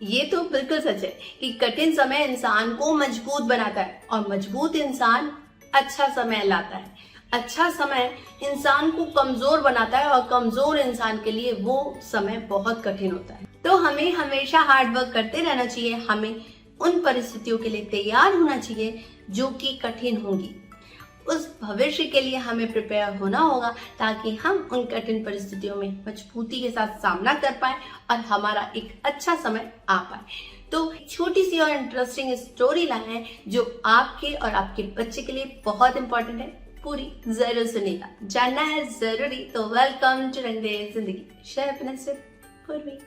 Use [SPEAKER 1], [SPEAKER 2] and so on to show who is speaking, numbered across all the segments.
[SPEAKER 1] ये तो बिल्कुल सच है कि कठिन समय इंसान को मजबूत बनाता है और मजबूत इंसान अच्छा समय लाता है। अच्छा समय इंसान को कमजोर बनाता है और कमजोर इंसान के लिए वो समय बहुत कठिन होता है। तो हमें हमेशा हार्ड वर्क करते रहना चाहिए। हमें उन परिस्थितियों के लिए तैयार होना चाहिए जो कि कठिन होंगी। उस भविष्य के लिए हमें प्रिपेयर होना होगा ताकि हम उन कठिन परिस्थितियों में मजबूती के साथ सामना कर पाए और हमारा एक अच्छा समय आ पाए। तो छोटी सी और इंटरेस्टिंग स्टोरी लाइन है जो आपके और आपके बच्चे के लिए बहुत इंपॉर्टेंट है। पूरी जरूर सुनिएगा, जानना है जरूरी। तो वेलकम टू रंग दे जिंदगी, शेयर हैप्पीनेस विद पूर्वी।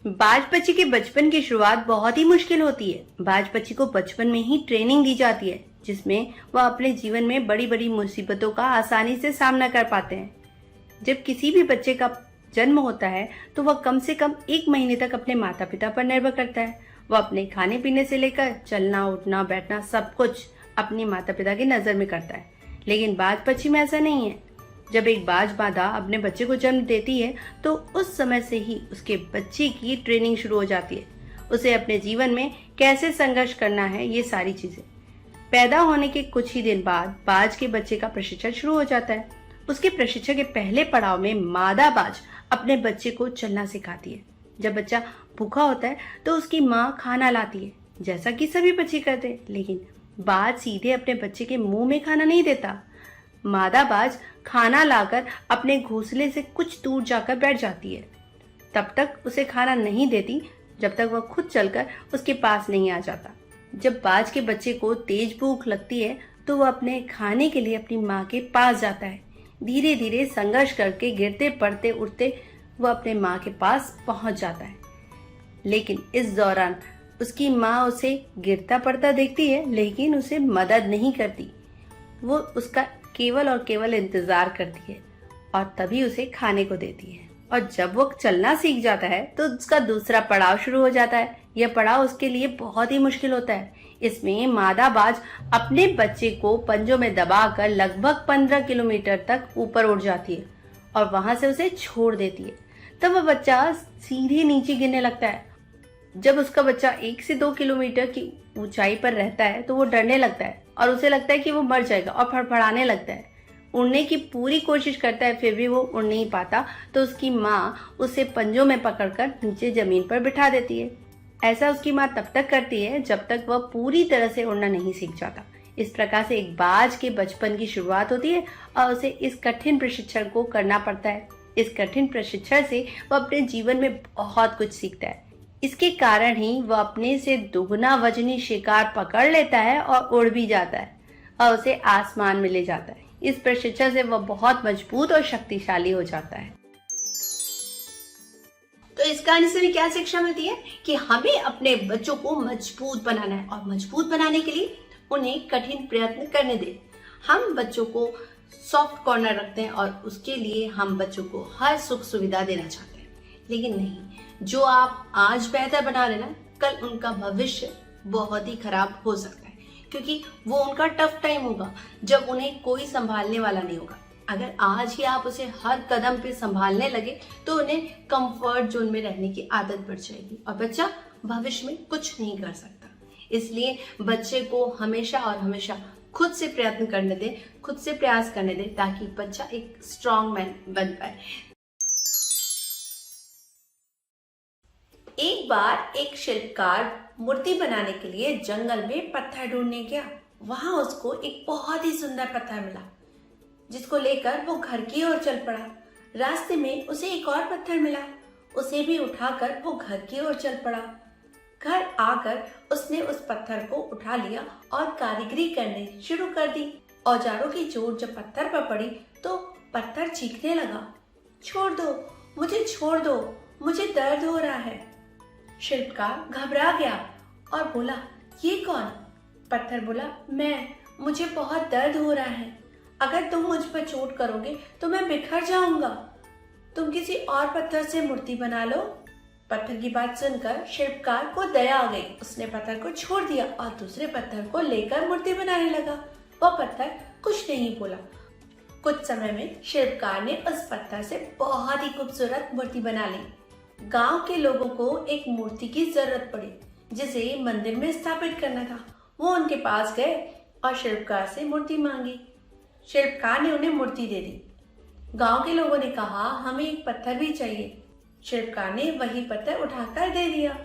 [SPEAKER 1] बाज बच्ची के बचपन की शुरुआत बहुत ही मुश्किल होती है। बाज बच्ची को बचपन में ही ट्रेनिंग दी जाती है जिसमें वह अपने जीवन में बड़ी बड़ी मुसीबतों का आसानी से सामना कर पाते हैं। जब किसी भी बच्चे का जन्म होता है तो वह कम से कम 1 महीने तक अपने माता पिता पर निर्भर करता है। वह अपने खाने पीने से लेकर चलना उठना बैठना सब कुछ अपनी माता पिता की नजर में करता है। लेकिन बाज बच्ची में ऐसा नहीं है। जब एक बाज मादा अपने बच्चे को जन्म देती है तो उस समय से ही उसके बच्चे की ट्रेनिंग शुरू हो जाती है। उसे अपने जीवन में कैसे संघर्ष करना है, ये सारी चीजें। पैदा होने के कुछ ही दिन बाद बाज के बच्चे का प्रशिक्षण शुरू हो जाता है। उसके प्रशिक्षण के पहले पड़ाव में मादा बाज अपने बच्चे को चलना सिखाती है। जब बच्चा भूखा होता है तो उसकी माँ खाना लाती है, जैसा कि सभी बच्चे करते हैं। लेकिन बाज सीधे अपने बच्चे के मुंह में खाना नहीं देता। मादा बाज खाना लाकर अपने घोंसले से कुछ दूर जाकर बैठ जाती है। तब तक उसे खाना नहीं देती जब तक वह खुद चलकर उसके पास नहीं आ जाता। जब बाज के बच्चे को तेज भूख लगती है तो वह अपने खाने के लिए अपनी माँ के पास जाता है। धीरे धीरे संघर्ष करके गिरते पड़ते उठते वह अपने माँ के पास पहुंच जाता है। लेकिन इस दौरान उसकी माँ उसे गिरता पड़ता देखती है लेकिन उसे मदद नहीं करती। वो उसका केवल और केवल इंतजार करती है और तभी उसे खाने को देती है। और जब वो चलना सीख जाता है तो उसका दूसरा पड़ाव शुरू हो जाता है। यह पड़ाव उसके लिए बहुत ही मुश्किल होता है। इसमें मादा बाज अपने बच्चे को पंजों में दबाकर लगभग 15 किलोमीटर तक ऊपर उड़ जाती है और वहां से उसे छोड़ देती है। तब वह बच्चा सीधे नीचे गिरने लगता है। जब उसका बच्चा 1 से 2 किलोमीटर की ऊंचाई पर रहता है तो वो डरने लगता है और उसे लगता है कि वो मर जाएगा और फड़फड़ाने लगता है। उड़ने की पूरी कोशिश करता है, फिर भी वो उड़ नहीं पाता। तो उसकी माँ उसे पंजों में पकड़कर नीचे जमीन पर बिठा देती है। ऐसा उसकी माँ तब तक करती है जब तक वह पूरी तरह से उड़ना नहीं सीख जाता। इस प्रकार से एक बाज के बचपन की शुरुआत होती है और उसे इस कठिन प्रशिक्षण को करना पड़ता है। इस कठिन प्रशिक्षण से वह अपने जीवन में बहुत कुछ सीखता है। इसके कारण ही वह अपने से दुगना वजनी शिकार पकड़ लेता है और उड़ भी जाता है और उसे आसमान में ले जाता है। इस प्रशिक्षण से वह बहुत मजबूत और शक्तिशाली हो जाता है। तो इस कहानी से हमें क्या शिक्षा मिलती है कि हमें अपने बच्चों को मजबूत बनाना है और मजबूत बनाने के लिए उन्हें कठिन प्रयत्न करने दें। हम बच्चों को सॉफ्ट कॉर्नर रखते हैं और उसके लिए हम बच्चों को हर सुख सुविधा देना चाहते हैं, लेकिन नहीं, जो आप आज बेहतर बना रहे ना, कल उनका भविष्य बहुत ही खराब हो सकता है क्योंकि वो उनका टफ टाइम होगा जब उन्हें कोई संभालने वाला नहीं होगा। अगर आज ही आप उसे हर कदम पे संभालने लगे तो उन्हें कंफर्ट जोन में रहने की आदत पड़ जाएगी और बच्चा भविष्य में कुछ नहीं कर सकता। इसलिए बच्चे को हमेशा और हमेशा खुद से प्रयत्न करने दें, खुद से प्रयास करने दें ताकि बच्चा एक स्ट्रॉन्ग मैन बन पाए। एक बार एक शिल्पकार मूर्ति बनाने के लिए जंगल में पत्थर ढूंढने गया। वहां उसको एक बहुत ही सुंदर पत्थर मिला जिसको लेकर वो घर की ओर चल पड़ा। रास्ते में उसे एक और पत्थर मिला, उसे भी उठाकर वो घर की ओर चल पड़ा। घर आकर उसने उस पत्थर को उठा लिया और कारीगरी करने शुरू कर दी। औजारों की चोट जब पत्थर पर पड़ी तो पत्थर चीखने लगा, छोड़ दो, मुझे छोड़ दो, मुझे दर्द हो रहा है। शिल्पकार घबरा गया और बोला, ये कौन? पत्थर बोला, मुझे बहुत दर्द हो रहा है। अगर तुम मुझ पर चोट करोगे तो मैं बिखर जाऊंगा। तुम किसी और पत्थर से मूर्ति बना लो। पत्थर की बात सुनकर शिल्पकार को दया आ गई। उसने पत्थर को छोड़ दिया और दूसरे पत्थर को लेकर मूर्ति बनाने लगा। वह पत्थर कुछ नहीं बोला। कुछ समय में शिल्पकार ने उस पत्थर से बहुत ही खूबसूरत मूर्ति बना ली। गांव के लोगों को एक मूर्ति की जरूरत पड़ी जिसे मंदिर में स्थापित करना था। वो उनके पास गए और शिल्पकार से मूर्ति मांगी। शिल्पकार ने उन्हें मूर्ति दे दी। गांव के लोगों ने कहा, हमें एक पत्थर भी चाहिए। शिल्पकार ने वही पत्थर उठाकर दे दिया।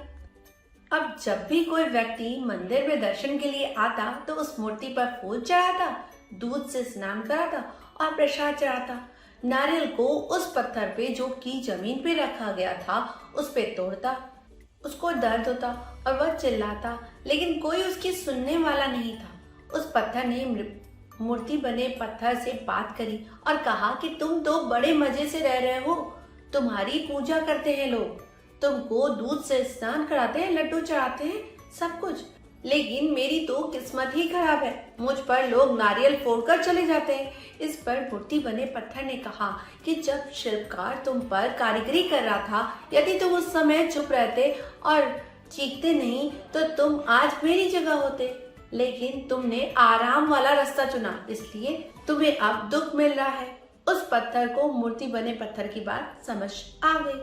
[SPEAKER 1] अब जब भी कोई व्यक्ति मंदिर में दर्शन के लिए आता तो उस मूर्ति पर फूल चढ़ाता, दूध से स्नान कराता और प्रसाद चढ़ाता। नारियल को उस पत्थर पे जो कि जमीन पे रखा गया था उस पे तोड़ता। उसको दर्द होता और वह चिल्लाता, लेकिन कोई उसकी सुनने वाला नहीं था। उस पत्थर ने मूर्ति बने पत्थर से बात करी और कहा कि तुम तो बड़े मजे से रह रहे हो, तुम्हारी पूजा करते हैं लोग, तुमको दूध से स्नान कराते हैं, लड्डू चढ़ाते हैं, सब कुछ, लेकिन मेरी तो किस्मत ही खराब है, मुझ पर लोग नारियल फोड़कर चले जाते हैं। इस पर मूर्ति बने पत्थर ने कहा कि जब शिल्पकार तुम पर कारीगरी कर रहा था, यदि तुम उस समय चुप रहते और चीखते नहीं तो तुम आज मेरी जगह होते, लेकिन तुमने आराम वाला रास्ता चुना, इसलिए तुम्हें अब दुख मिल रहा है। उस पत्थर को मूर्ति बने पत्थर की बात समझ आ गई।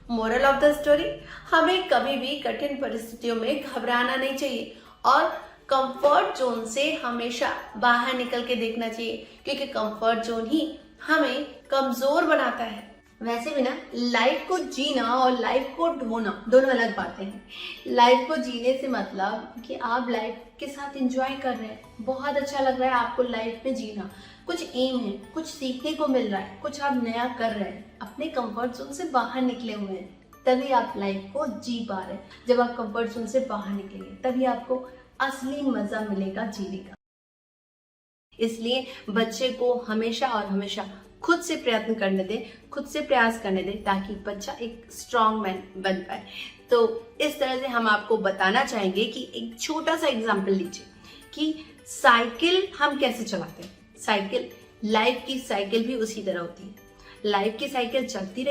[SPEAKER 1] मोरल ऑफ द स्टोरी, हमें कभी भी कठिन परिस्थितियों में घबराना नहीं चाहिए और कंफर्ट जोन से हमेशा बाहर निकल के देखना चाहिए, क्योंकि कंफर्ट जोन ही हमें कमजोर बनाता है। वैसे भी ना, लाइफ को जीना और लाइफ को ढोना दोनों अलग बातें हैं। लाइफ को जीने से मतलब कि आप लाइफ के साथ एंजॉय कर रहे हैं, बहुत अच्छा लग रहा है आपको लाइफ में जीना, कुछ एम है, कुछ सीखने को मिल रहा है, कुछ आप नया कर रहे हैं, अपने कंफर्ट जोन से बाहर निकले हुए हैं, तभी आप लाइफ को जी पा रहे हैं। जब आप कंफर्ट जोन से बाहर निकलेंगे तभी आपको असली मजा मिलेगा जीने का। इसलिए बच्चे को हमेशा और हमेशा खुद से प्रयत्न करने दें, खुद से प्रयास करने दें, ताकि बच्चा एक स्ट्रॉन्ग मैन बन पाए। तो इस तरह से हम आपको बताना चाहेंगे कि एक छोटा सा एग्जाम्पल लीजिए कि साइकिल हम कैसे चलाते हैं। साइकिल, लाइफ की साइकिल भी उसी तरह होती है। लाइफ की साइकिल चलती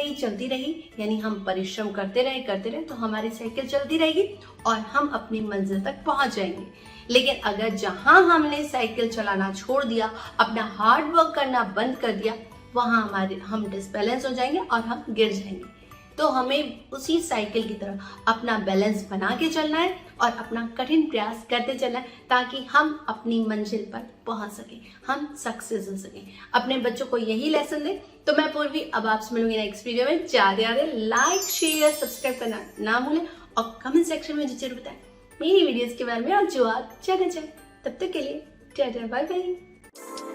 [SPEAKER 1] रही, यानी हम परिश्रम करते रहे तो हमारी साइकिल चलती रहेगी और हम अपनी मंजिल तक पहुंच जाएंगे। लेकिन अगर जहां हमने साइकिल चलाना छोड़ दिया, अपना हार्ड वर्क करना बंद कर दिया, वहां हम डिसबैलेंस हो जाएंगे और हम गिर जाएंगे। तो हमें उसी साइकिल की तरह अपना बैलेंस बना के चलना है और अपना कठिन प्रयास करते चलना है, ताकि हम अपनी मंजिल पर पहुंच सकें, हम सक्सेस हो सकें। अपने बच्चों को यही लेसन दें। तो मैं पूर्वी अब आपसे मिलूंगी नेक्स्ट वीडियो में। ज्यादा लाइक, शेयर, सब्सक्राइब करना ना भूलें और कमेंट सेक्शन में जरूर बताएं मेरी वीडियोस के बारे में और जो आप जानना चाहें। तब तक के लिए टाटा, बाय बाय।